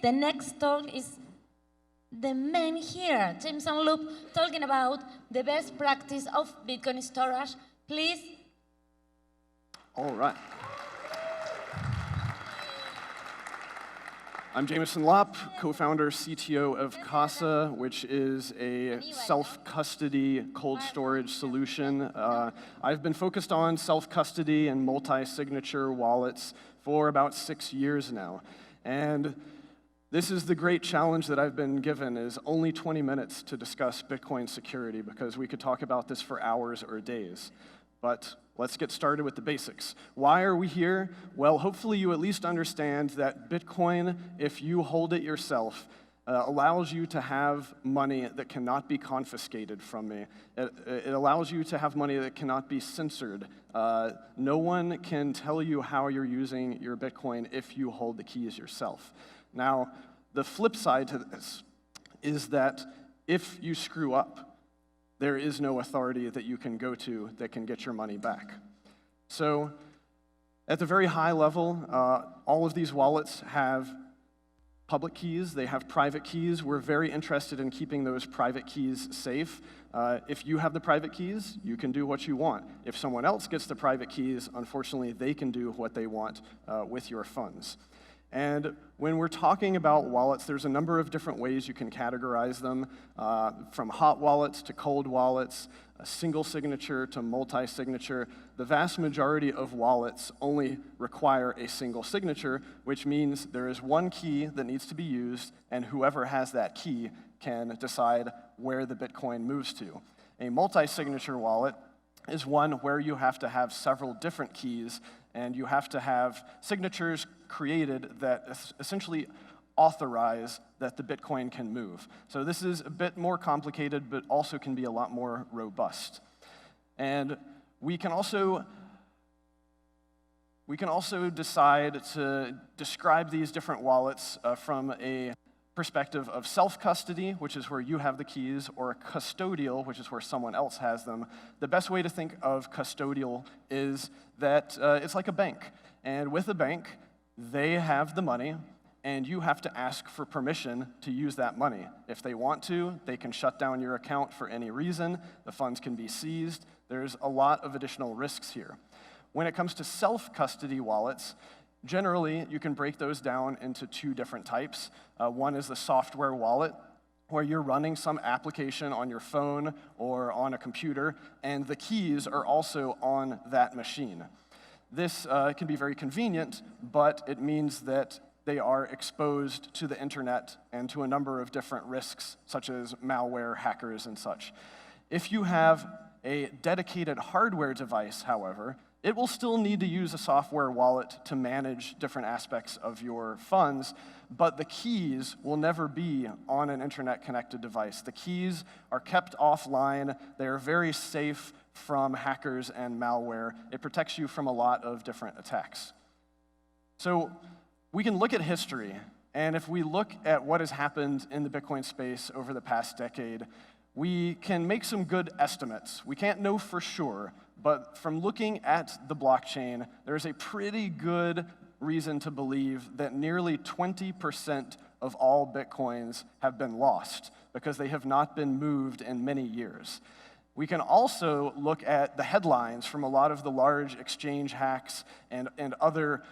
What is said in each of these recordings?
The next talk is the man here, James and Loop, talking about the best practice of Bitcoin storage. Please. All right. I'm Jameson Lopp, co-founder, CTO of Casa, which is a self-custody cold storage solution. I've been focused on self-custody and multi-signature wallets for about 6 years now. And this is the great challenge that I've been given, is only 20 minutes to discuss Bitcoin security, because we could talk about this for hours or days. But let's get started with the basics. Why are we here? Well, hopefully you at least understand that Bitcoin, if you hold it yourself, allows you to have money that cannot be confiscated from me. It allows you to have money that cannot be censored. No one can tell you how you're using your Bitcoin if you hold the keys yourself. Now, the flip side to this is that if you screw up, there is no authority that you can go to that can get your money back. So at the very high level, all of these wallets have public keys, they have private keys. We're very interested in keeping those private keys safe. If you have the private keys, you can do what you want. If someone else gets the private keys, unfortunately, they can do what they want with your funds. And when we're talking about wallets, there's a number of different ways you can categorize them, from hot wallets to cold wallets, a single signature to multi-signature. The vast majority of wallets only require a single signature, which means there is one key that needs to be used, and whoever has that key can decide where the Bitcoin moves to. A multi-signature wallet is one where you have to have several different keys, and you have to have signatures created that essentially authorize that the Bitcoin can move. So this is a bit more complicated, but also can be a lot more robust. And we can also decide to describe these different wallets from a perspective of self-custody, which is where you have the keys, or custodial, which is where someone else has them. The best way to think of custodial is that it's like a bank. And with a bank, they have the money, and you have to ask for permission to use that money. If they want to, they can shut down your account for any reason. The funds can be seized. There's a lot of additional risks here. When it comes to self-custody wallets, generally, you can break those down into two different types. One is the software wallet, where you're running some application on your phone or on a computer, and the keys are also on that machine. This can be very convenient, but it means that they are exposed to the internet and to a number of different risks, such as malware, hackers, and such. If you have a dedicated hardware device, however, it will still need to use a software wallet to manage different aspects of your funds, but the keys will never be on an internet-connected device. The keys are kept offline. They are very safe from hackers and malware. It protects you from a lot of different attacks. So we can look at history, and if we look at what has happened in the Bitcoin space over the past decade, we can make some good estimates. We can't know for sure, but from looking at the blockchain, there's a pretty good reason to believe that nearly 20% of all Bitcoins have been lost because they have not been moved in many years. We can also look at the headlines from a lot of the large exchange hacks and other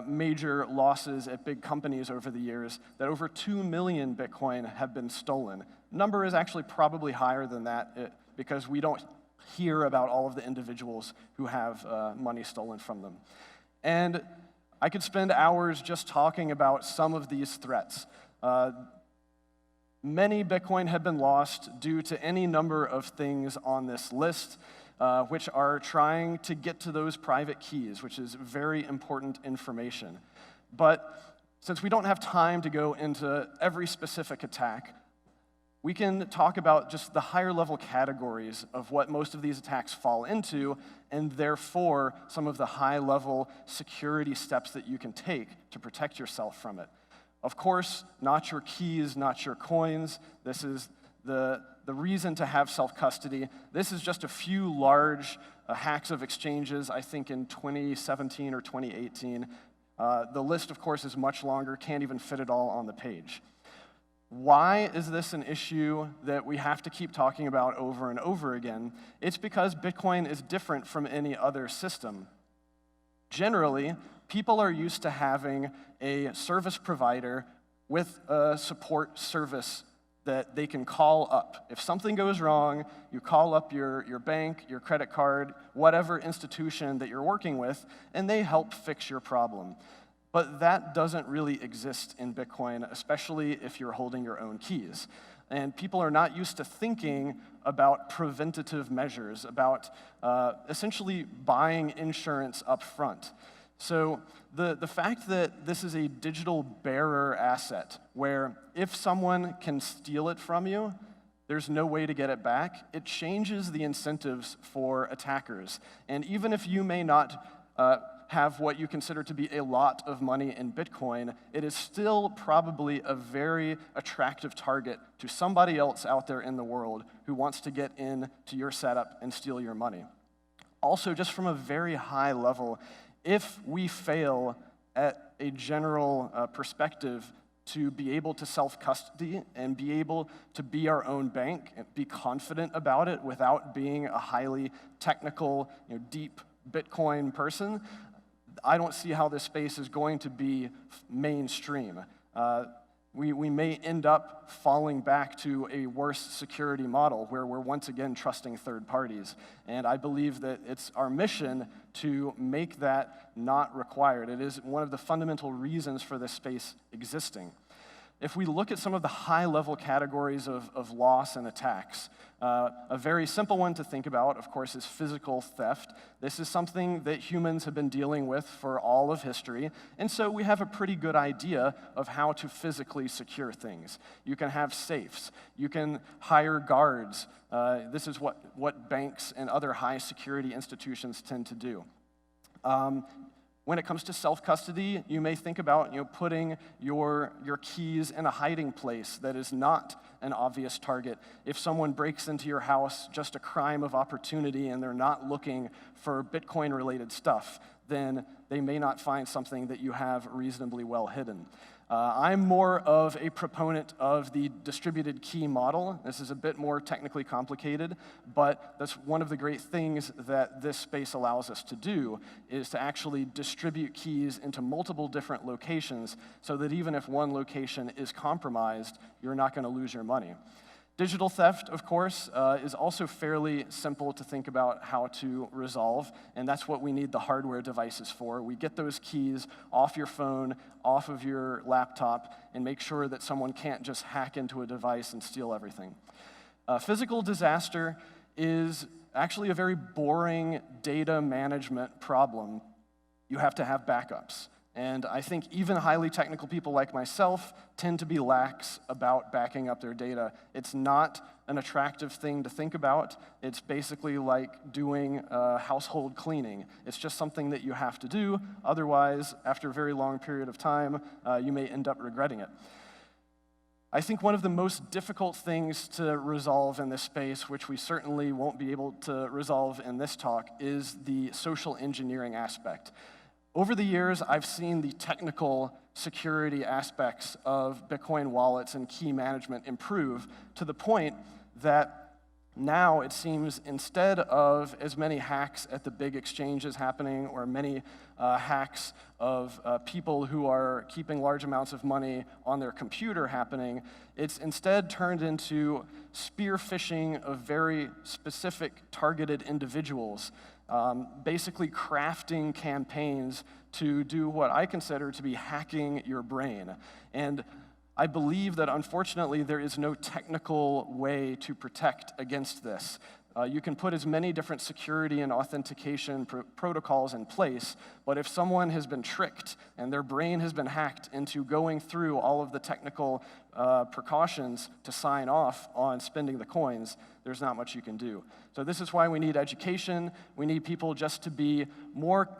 major losses at big companies over the years, that over 2 million Bitcoin have been stolen. Number is actually probably higher than that because we don't hear about all of the individuals who have money stolen from them. And I could spend hours just talking about some of these threats. Many Bitcoin have been lost due to any number of things on this list, which are trying to get to those private keys, which is very important information. But since we don't have time to go into every specific attack, we can talk about just the higher level categories of what most of these attacks fall into, and therefore some of the high level security steps that you can take to protect yourself from it. Of course, not your keys, not your coins. This is the reason to have self-custody. This is just a few large hacks of exchanges, I think in 2017 or 2018. The list, of course, is much longer, can't even fit it all on the page. Why is this an issue that we have to keep talking about over and over again? It's because Bitcoin is different from any other system. Generally, people are used to having a service provider with a support service that they can call up. If something goes wrong, you call up your bank, your credit card, whatever institution that you're working with, and they help fix your problem. But that doesn't really exist in Bitcoin, especially if you're holding your own keys. And people are not used to thinking about preventative measures, about essentially buying insurance up front. So the fact that this is a digital bearer asset, where if someone can steal it from you, there's no way to get it back, it changes the incentives for attackers. And even if you may not have what you consider to be a lot of money in Bitcoin, it is still probably a very attractive target to somebody else out there in the world who wants to get into your setup and steal your money. Also, just from a very high level, if we fail at a general perspective to be able to self-custody and be able to be our own bank and be confident about it without being a highly technical, deep Bitcoin person, I don't see how this space is going to be mainstream. We may end up falling back to a worse security model where we're once again trusting third parties. And I believe that it's our mission to make that not required. It is one of the fundamental reasons for this space existing. If we look at some of the high-level categories of loss and attacks, a very simple one to think about, of course, is physical theft. This is something that humans have been dealing with for all of history, and so we have a pretty good idea of how to physically secure things. You can have safes. You can hire guards. This is what banks and other high-security institutions tend to do. When it comes to self-custody, you may think about putting your keys in a hiding place that is not an obvious target. If someone breaks into your house, just a crime of opportunity, and they're not looking for Bitcoin-related stuff, then they may not find something that you have reasonably well hidden. I'm more of a proponent of the distributed key model. This is a bit more technically complicated, but that's one of the great things that this space allows us to do, is to actually distribute keys into multiple different locations so that even if one location is compromised, you're not going to lose your money. Digital theft, of course, is also fairly simple to think about how to resolve, and that's what we need the hardware devices for. We get those keys off your phone, off of your laptop, and make sure that someone can't just hack into a device and steal everything. Physical disaster is actually a very boring data management problem. You have to have backups. And I think even highly technical people like myself tend to be lax about backing up their data. It's not an attractive thing to think about. It's basically like doing household cleaning. It's just something that you have to do. Otherwise, after a very long period of time, you may end up regretting it. I think one of the most difficult things to resolve in this space, which we certainly won't be able to resolve in this talk, is the social engineering aspect. Over the years, I've seen the technical security aspects of Bitcoin wallets and key management improve to the point that now it seems instead of as many hacks at the big exchanges happening or many hacks of people who are keeping large amounts of money on their computer happening, it's instead turned into spear phishing of very specific targeted individuals. Basically crafting campaigns to do what I consider to be hacking your brain. And I believe that unfortunately there is no technical way to protect against this. You can put as many different security and authentication protocols in place, but if someone has been tricked and their brain has been hacked into going through all of the technical precautions to sign off on spending the coins, there's not much you can do. So this is why we need education. We need people just to be more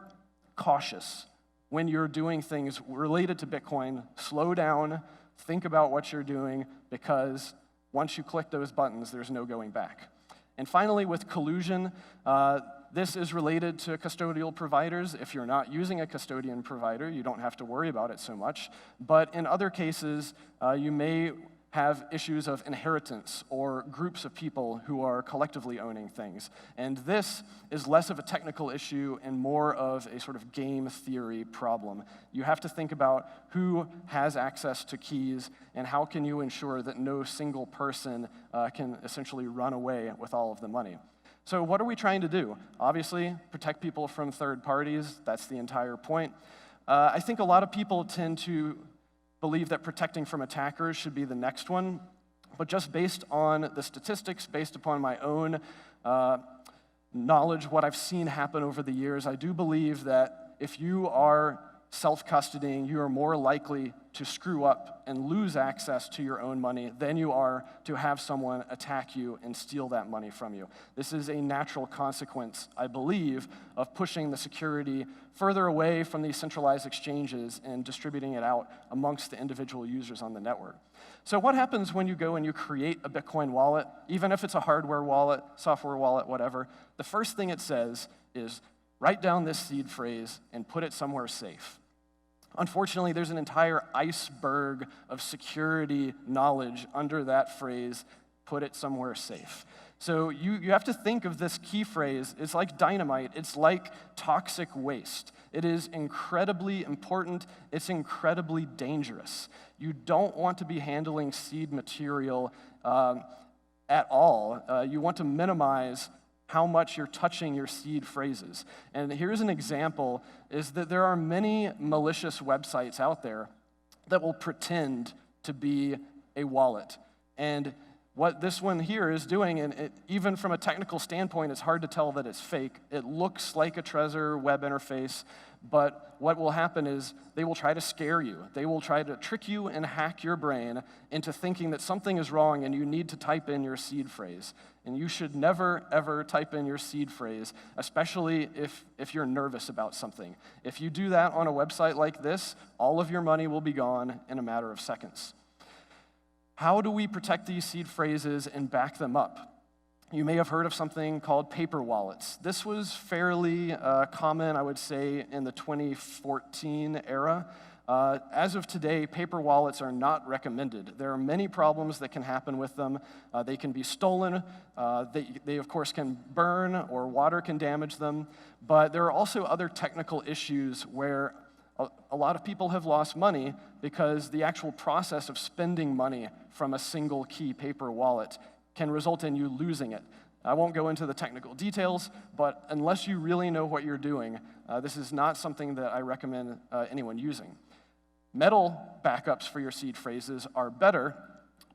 cautious when you're doing things related to Bitcoin. Slow down, think about what you're doing, because once you click those buttons, there's no going back. And finally, with collusion, This is related to custodial providers. If you're not using a custodian provider, you don't have to worry about it so much. But in other cases, you may have issues of inheritance or groups of people who are collectively owning things. And this is less of a technical issue and more of a sort of game theory problem. You have to think about who has access to keys and how can you ensure that no single person can essentially run away with all of the money. So what are we trying to do? Obviously, protect people from third parties. That's the entire point. I think a lot of people tend to believe that protecting from attackers should be the next one, but just based on the statistics, based upon my own knowledge, what I've seen happen over the years, I do believe that if you are self-custodying, you are more likely to screw up and lose access to your own money than you are to have someone attack you and steal that money from you. This is a natural consequence, I believe, of pushing the security further away from these centralized exchanges and distributing it out amongst the individual users on the network. So what happens when you go and you create a Bitcoin wallet, even if it's a hardware wallet, software wallet, whatever? The first thing it says is, write down this seed phrase and put it somewhere safe. Unfortunately, there's an entire iceberg of security knowledge under that phrase, put it somewhere safe. So you have to think of this key phrase, it's like dynamite, it's like toxic waste. It is incredibly important, it's incredibly dangerous. You don't want to be handling seed material at all. You want to minimize how much you're touching your seed phrases. And here's an example, is that there are many malicious websites out there that will pretend to be a wallet. And what this one here is doing, and even from a technical standpoint, it's hard to tell that it's fake. It looks like a Trezor web interface, but what will happen is they will try to scare you. They will try to trick you and hack your brain into thinking that something is wrong and you need to type in your seed phrase. And you should never, ever type in your seed phrase, especially if you're nervous about something. If you do that on a website like this, all of your money will be gone in a matter of seconds. How do we protect these seed phrases and back them up? You may have heard of something called paper wallets. This was fairly common, I would say, in the 2014 era. As of today, paper wallets are not recommended. There are many problems that can happen with them. They can be stolen. They, of course, can burn or water can damage them. But there are also other technical issues where a lot of people have lost money because the actual process of spending money from a single key paper wallet can result in you losing it. I won't go into the technical details, but unless you really know what you're doing, this is not something that I recommend anyone using. Metal backups for your seed phrases are better,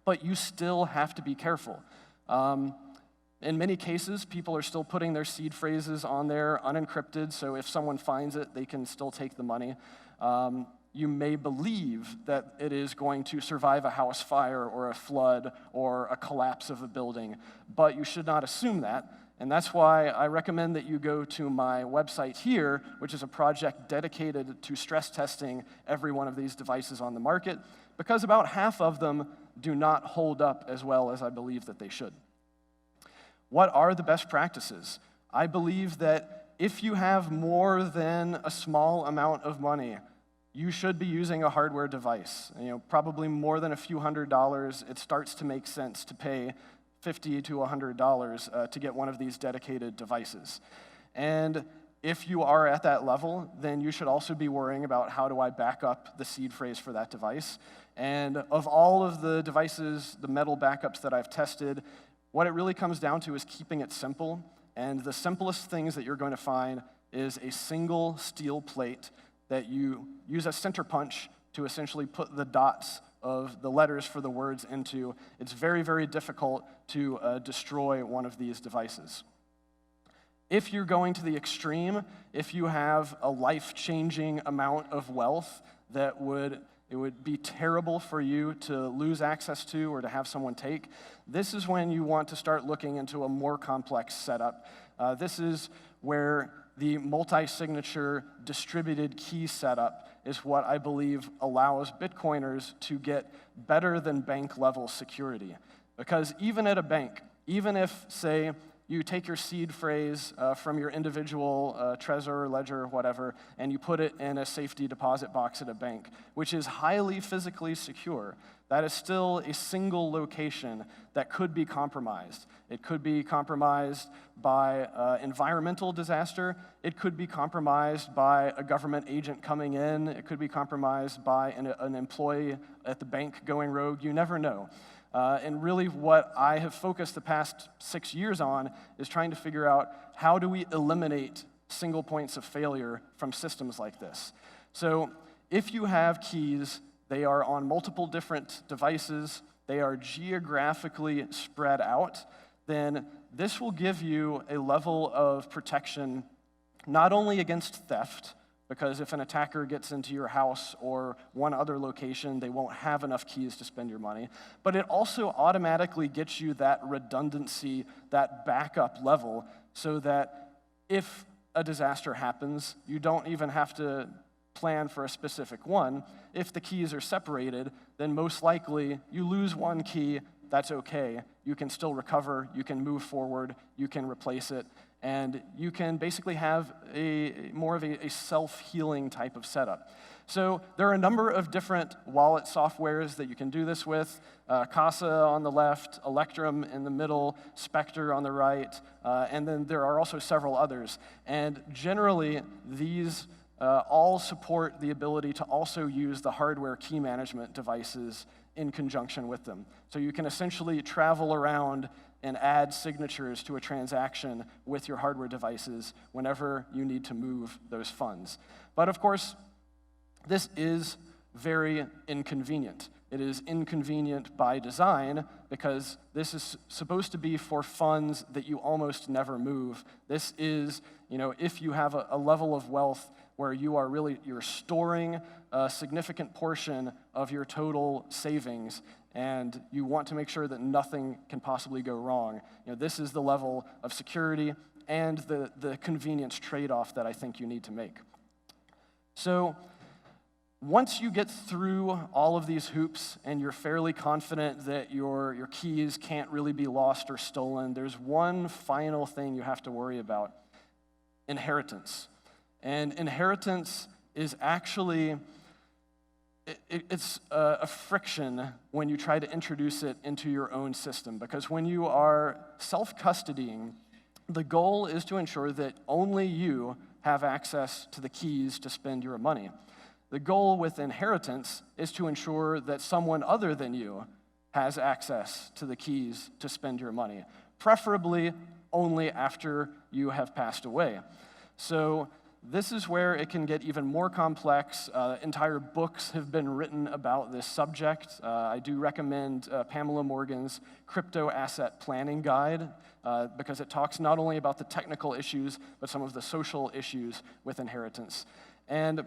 but you still have to be careful. In many cases, people are still putting their seed phrases on there unencrypted, so if someone finds it, they can still take the money. You may believe that it is going to survive a house fire or a flood or a collapse of a building, but you should not assume that. And that's why I recommend that you go to my website here, which is a project dedicated to stress testing every one of these devices on the market, because about half of them do not hold up as well as I believe that they should. What are the best practices? I believe that if you have more than a small amount of money, you should be using a hardware device. Probably more than a few $100s, it starts to make sense to pay $50 to $100 to get one of these dedicated devices. And if you are at that level, then you should also be worrying about how do I back up the seed phrase for that device. And of all of the devices, the metal backups that I've tested, what it really comes down to is keeping it simple. And the simplest things that you're going to find is a single steel plate that you use a center punch to essentially put the dots of the letters for the words into. It's very, very difficult to destroy one of these devices. If you're going to the extreme, if you have a life-changing amount of wealth that it would be terrible for you to lose access to or to have someone take, this is when you want to start looking into a more complex setup. This is where the multi-signature distributed key setup is what I believe allows Bitcoiners to get better than bank-level security. Because even at a bank, even if, say, you take your seed phrase from your individual Trezor, Ledger, whatever, and you put it in a safety deposit box at a bank, which is highly physically secure. That is still a single location that could be compromised. It could be compromised by environmental disaster. It could be compromised by a government agent coming in. It could be compromised by an employee at the bank going rogue. You never know. And really what I have focused the past 6 years on is trying to figure out how do we eliminate single points of failure from systems like this. So if you have keys, they are on multiple different devices, they are geographically spread out, then this will give you a level of protection not only against theft, because if an attacker gets into your house or one other location, they won't have enough keys to spend your money, but it also automatically gets you that redundancy, that backup level, so that if a disaster happens, you don't even have to plan for a specific one. If the keys are separated, then most likely you lose one key, that's okay. You can still recover, you can move forward, you can replace it, and you can basically have more of a self-healing type of setup. So there are a number of different wallet softwares that you can do this with. Casa on the left, Electrum in the middle, Spectre on the right, and then there are also several others. And generally, these all support the ability to also use the hardware key management devices in conjunction with them. So you can essentially travel around and add signatures to a transaction with your hardware devices whenever you need to move those funds. But of course, this is very inconvenient. It is inconvenient by design because this is supposed to be for funds that you almost never move. This is, if you have a level of wealth where you're storing a significant portion of your total savings and you want to make sure that nothing can possibly go wrong. This is the level of security and the convenience trade-off that I think you need to make. So once you get through all of these hoops and you're fairly confident that your keys can't really be lost or stolen, there's one final thing you have to worry about: inheritance. And inheritance is actually, it's a friction when you try to introduce it into your own system, because when you are self-custodying, the goal is to ensure that only you have access to the keys to spend your money. The goal with inheritance is to ensure that someone other than you has access to the keys to spend your money, preferably only after you have passed away. So this is where it can get even more complex. Entire books have been written about this subject. I do recommend Pamela Morgan's Crypto Asset Planning Guide because it talks not only about the technical issues, but some of the social issues with inheritance. And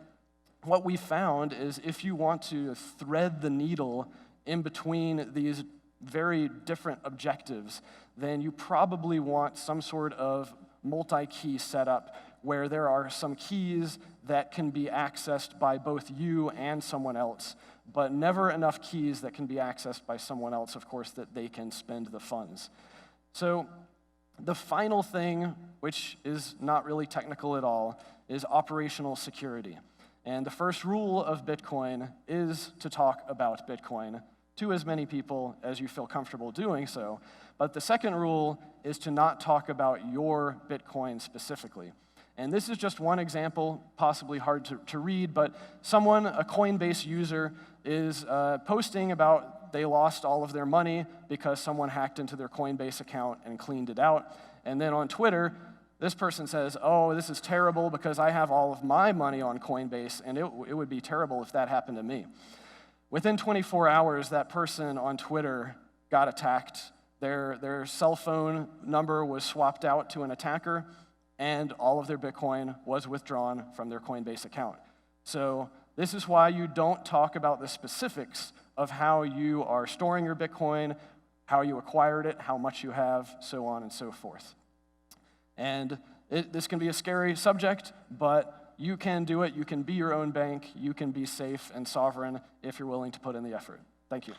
what we found is if you want to thread the needle in between these very different objectives, then you probably want some sort of multi-key setup where there are some keys that can be accessed by both you and someone else, but never enough keys that can be accessed by someone else, of course, that they can spend the funds. So the final thing, which is not really technical at all, is operational security. And the first rule of Bitcoin is to talk about Bitcoin to as many people as you feel comfortable doing so. But the second rule is to not talk about your Bitcoin specifically. And this is just one example, possibly hard to read, but someone, a Coinbase user, is posting about they lost all of their money because someone hacked into their Coinbase account and cleaned it out. And then on Twitter, this person says, oh, this is terrible because I have all of my money on Coinbase, and it would be terrible if that happened to me. Within 24 hours, that person on Twitter got attacked. Their cell phone number was swapped out to an attacker, and all of their Bitcoin was withdrawn from their Coinbase account. So this is why you don't talk about the specifics of how you are storing your Bitcoin, how you acquired it, how much you have, so on and so forth. And this can be a scary subject, but you can do it. You can be your own bank. You can be safe and sovereign if you're willing to put in the effort. Thank you.